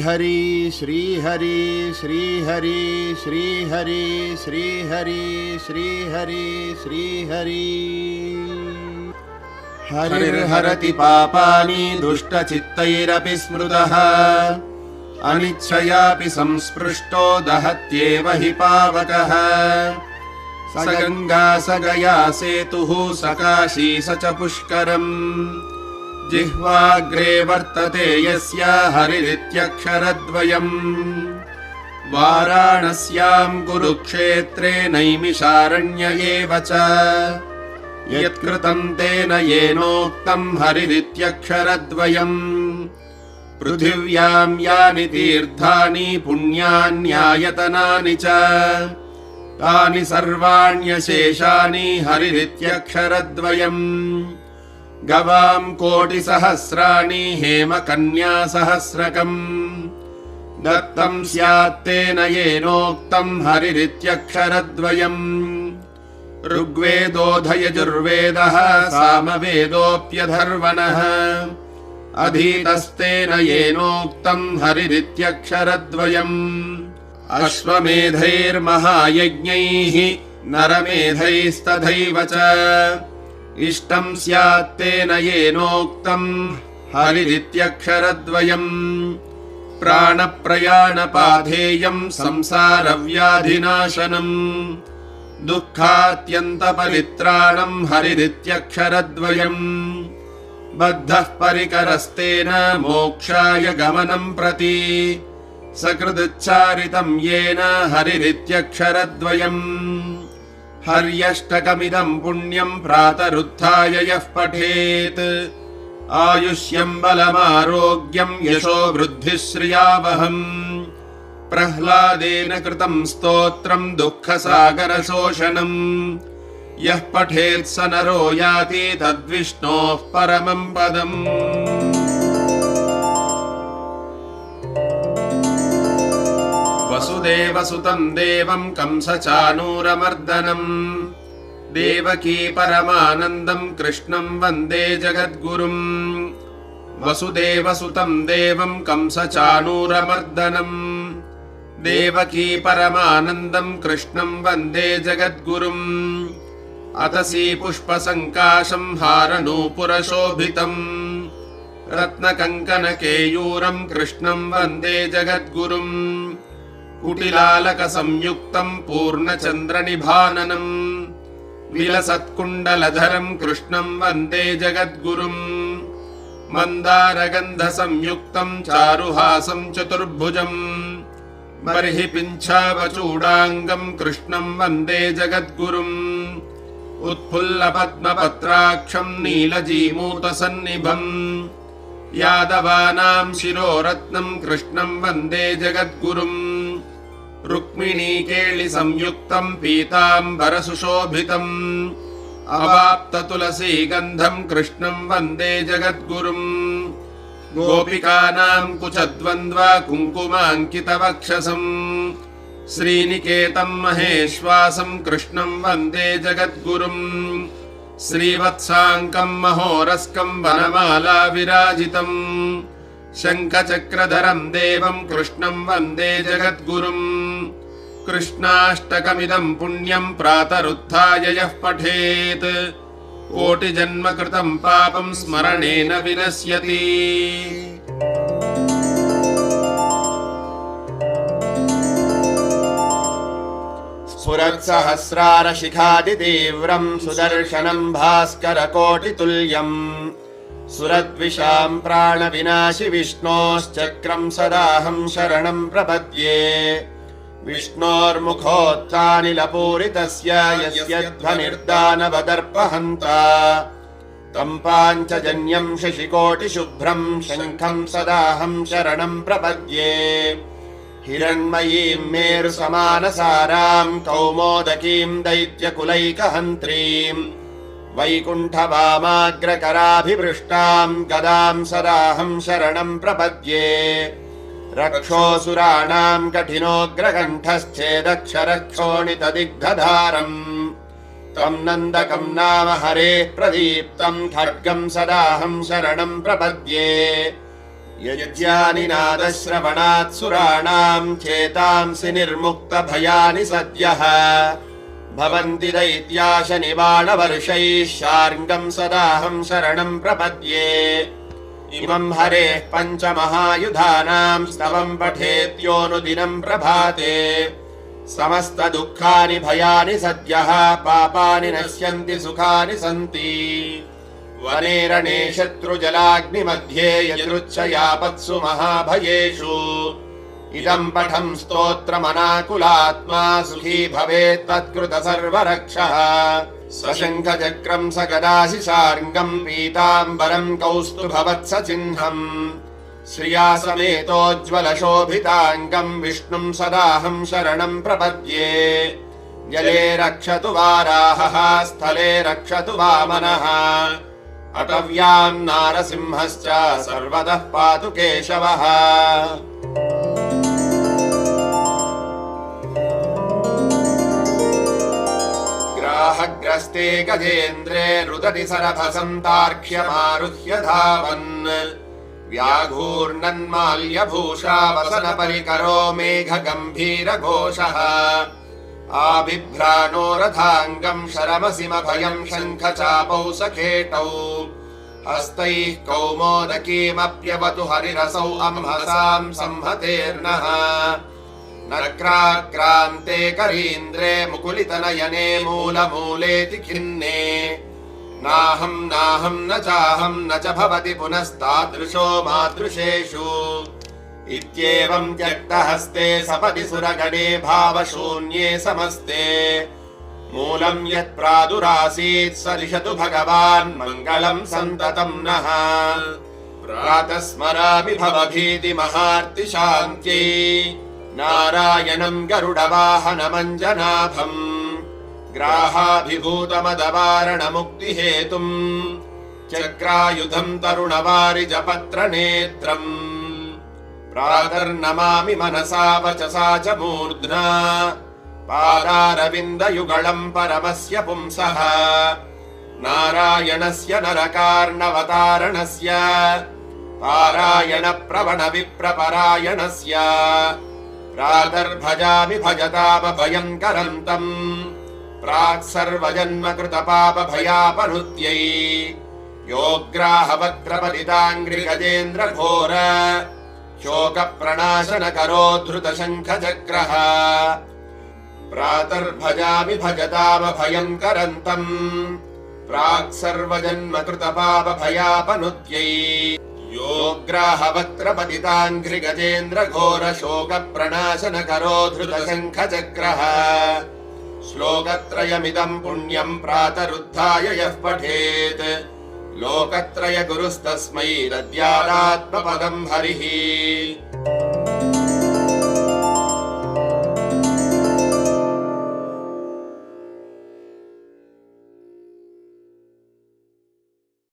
श्रीहरि श्रीहरि श्रीहरि श्रीहरि श्रीहरि श्रीहरि श्रीहरि। हरिर्हरति पापानि दुष्टचित्तैरपि स्मृतः अनिच्छयापि संस्पृष्टो दहत्येव हि पावकः। स गंगा स गया सेतुः स काशी स च पुष्करम् जिह्वाग्रे वर्तते यस्य हरिरित्यक्षरद्वयम्। वाराणस्यां कुरुक्षेत्रे नैमिषारण्य एव च यत्कृतं तेन येनोक्तं हरिरित्यक्षरद्वयम्। पृथिव्यां यानि तीर्थानि पुण्यान्यायतनानि च तानि सर्वाण्यशेषानि हरिरित्यक्षरद्वयम्। गवां कोटिसहस्राणि हेमकन्यासहस्रकम् दत्तं स्यात्तेन येनोक्तं हरिरित्यक्षरद्वयम्। ऋग्वेदोऽधयजुर्वेदः सामवेदोऽप्यधर्वणः अधीतस्तेन येनोक्तं हरिरित्यक्षरद्वयम्। अश्वमेधैर्महायज्ञैः नरमेधैस्तथैव च इष्टं स्यात्तेन येनोक्तं हरिरित्यक्षरद्वयम्। प्राणप्रयाणपाधेयं संसारव्याधिनाशनम् दुःखात्यन्तपरित्राणं हरिरित्यक्षरद्वयम्। बद्धः परिकरस्तेन मोक्षाय गमनं प्रति सकृदुच्चारितं येन हरिरित्यक्षरद्वयम्। हर्यष्टकमिदं पुण्यं प्रातरुत्थाय यः पठेत् आयुष्यं बलमारोग्यं यशो वृद्धिः श्रियावहम्। प्रह्लादेन कृतं स्तोत्रं दुःखसागरशोषणम् यः पठेत् स नरो याति तद्विष्णोः परमं पदम्। वसुदेवसुतं देवं कंसचाणूरमर्दनम् देवकी परमानन्दं कृष्णं वन्दे जगद्गुरुम्। वसुदेवसुतं देवं कंसचाणूरमर्दनम् देवकी परमानन्दं कृष्णं वन्दे जगद्गुरुम्। अतसी पुष्पसङ्काशं हारनूपुरशोभितम् रत्नकङ्कणकेयूरं कृष्णं वन्दे जगद्गुरुम्। कुटिलालकसंयुक्तं पूर्णचन्द्रनिभाननम् विलसत्कुण्डलधरं कृष्णं वन्दे जगद्गुरुम्। मन्दारगन्धसंयुक्तं चारुहासं चतुर्भुजम् बर्हि पिञ्छावचूडाङ्गं कृष्णं वन्दे जगद्गुरुम्। उत्फुल्लपद्मपत्राक्षं नीलजीमूतसन्निभम् यादवानां शिरोरत्नं कृष्णं वन्दे जगद्गुरुम्। रुक्मिणीकेळिसंयुक्तं पीताम्बरसुशोभितम् अवाप्ततुलसीगन्धं कृष्णं वन्दे जगद्गुरुम्। गोपिकानां कुचद्वन्द्व कुङ्कुमाङ्कितवक्षसम् श्रीनिकेतं महेश्वासं कृष्णं वन्दे जगद्गुरुम्। श्रीवत्साङ्कं महोरस्कं वनमाला विराजितम् शङ्खचक्रधरं देवं कृष्णं वन्दे जगद्गुरुम्। कृष्णाष्टकमिदं पुण्यं प्रातरुत्थाय यः पठेत् कोटिजन्म कृतं पापं स्मरणेन विनश्यति। स्फुरत्सहस्रारशिखादितीव्रं सुदर्शनं भास्करकोटितुल्यम् सुरद्विषां प्राणविनाशि विष्णोश्चक्रं सदाहं शरणं प्रपद्ये। विष्णोर्मुखोत्थानिलपूरितस्य यस्य ध्वनिर्दानवदर्पहन्ता तं पाञ्चजन्यं शशिकोटिशुभ्रं शङ्खं सदाहं शरणं प्रपद्ये। हिरण्मयीं मेरुसमानसारां कौमोदकीं दैत्यकुलैकहन्त्रीं वैकुण्ठवामाग्रकराभिवृष्टां गदां सदाहं शरणं प्रपद्ये। रक्षोऽसुराणां कठिनोग्रकण्ठश्चेदक्षरक्षोणितदिग्धधारम् तं नन्दकं नाम हरेः प्रदीप्तं खड्गं सदाहं शरणं प्रपद्ये। यज्ञानि नादश्रवणात् सुराणाम् चेतांसि निर्मुक्तभयानि सद्यः भवन्ति दैत्याश निवाणवर्षैः शार्ङ्गम् सदाहम् शरणम् प्रपद्ये इमम् हरेः पञ्चमहायुधानाम् स्तवम् पठेत्योऽनुदिनम् प्रभाते समस्तदुःखानि भयानि सद्यः पापानि नश्यन्ति सुखानि सन्ति वने रणे शत्रुजलाग्निमध्ये यदृच्छयापत्सु महाभयेषु इदम् पठम् स्तोत्रमनाकुलात्मा सुखी भवेत् तत्कृत सर्वरक्षः सशङ्खचक्रम् सगदासि शार्ङ्गम् पीताम्बरम् कौस्तुभवत्स चिह्नम् श्रिया समेतोज्ज्वलशोभिताङ्गम् विष्णुम् सदाहम् शरणम् प्रपद्ये जले रक्षतु वाराहः स्थले रक्षतु वामनः अटव्याम् नारसिंहश्च सर्वतः पातु केशवः ग्राहग्रस्ते गजेन्द्रे रुदति सरभसन्तार्क्ष्यमारुह्य धावन् व्याघूर्णन्माल्यभूषा वसनपरिकरो मेघगम्भीरघोषः आबिभ्राणो रथाङ्गम् शरमसिमभयम् शङ्खचापौ सखेटौ हस्तैः कौमोदकीमप्यवतु हरिरसौ अंहसाम् संहतेर्नः नक्राक्रान्ते करीन्द्रे मुकुलितनयने मूलमूलेति खिन्ने नाहम् न चाहम् न च भवति पुनस्तादृशो मादृशेषु इत्येवम् त्यक्तहस्ते सपदि सुरगणे भावशून्ये समस्ते मूलम् यत् प्रादुरासीत् स दिशतु भगवान् मङ्गलम् सन्ततम् नः प्रातः स्मरामि भवभीति महार्तिशान्त्यै नारायणम् गरुडवाहनमञ्जनाभम् ग्राहाभिभूतमदवारणमुक्तिहेतुम् चक्रायुधम् तरुणवारिजपत्रनेत्रम् प्रातर्नमामि मनसा वचसा च मूर्ध्ना पादारविन्दयुगळम् परमस्य पुंसः नारायणस्य नरकार्णवतारणस्य पारायणप्रवणविप्रपरायणस्य प्रातर्भजामि भजतामभयङ्करम् तम् प्राक्सर्वजन्मकृतपापभयापहृत्यै योग्राहवक्त्रपतिताङ्घ्रिगजेन्द्रघोर शोकप्रणाशनकरो धृतशङ्खचक्रः प्रातर्भजामि भजतामभयङ्करम् तम् प्राक्सर्वजन्मकृतपापभयापहृत्यै योग्राहवक्त्रपतिताङ्घ्रिगजेन्द्रघोर शोकप्रणाशनकरो धृतशङ्खचक्रः श्लोकत्रयमिदम् पुण्यम् प्रातरुत्थाय यः पठेत् लोकत्रय गुरुस्तस्मै दद्यादात्मपदम् हरिः।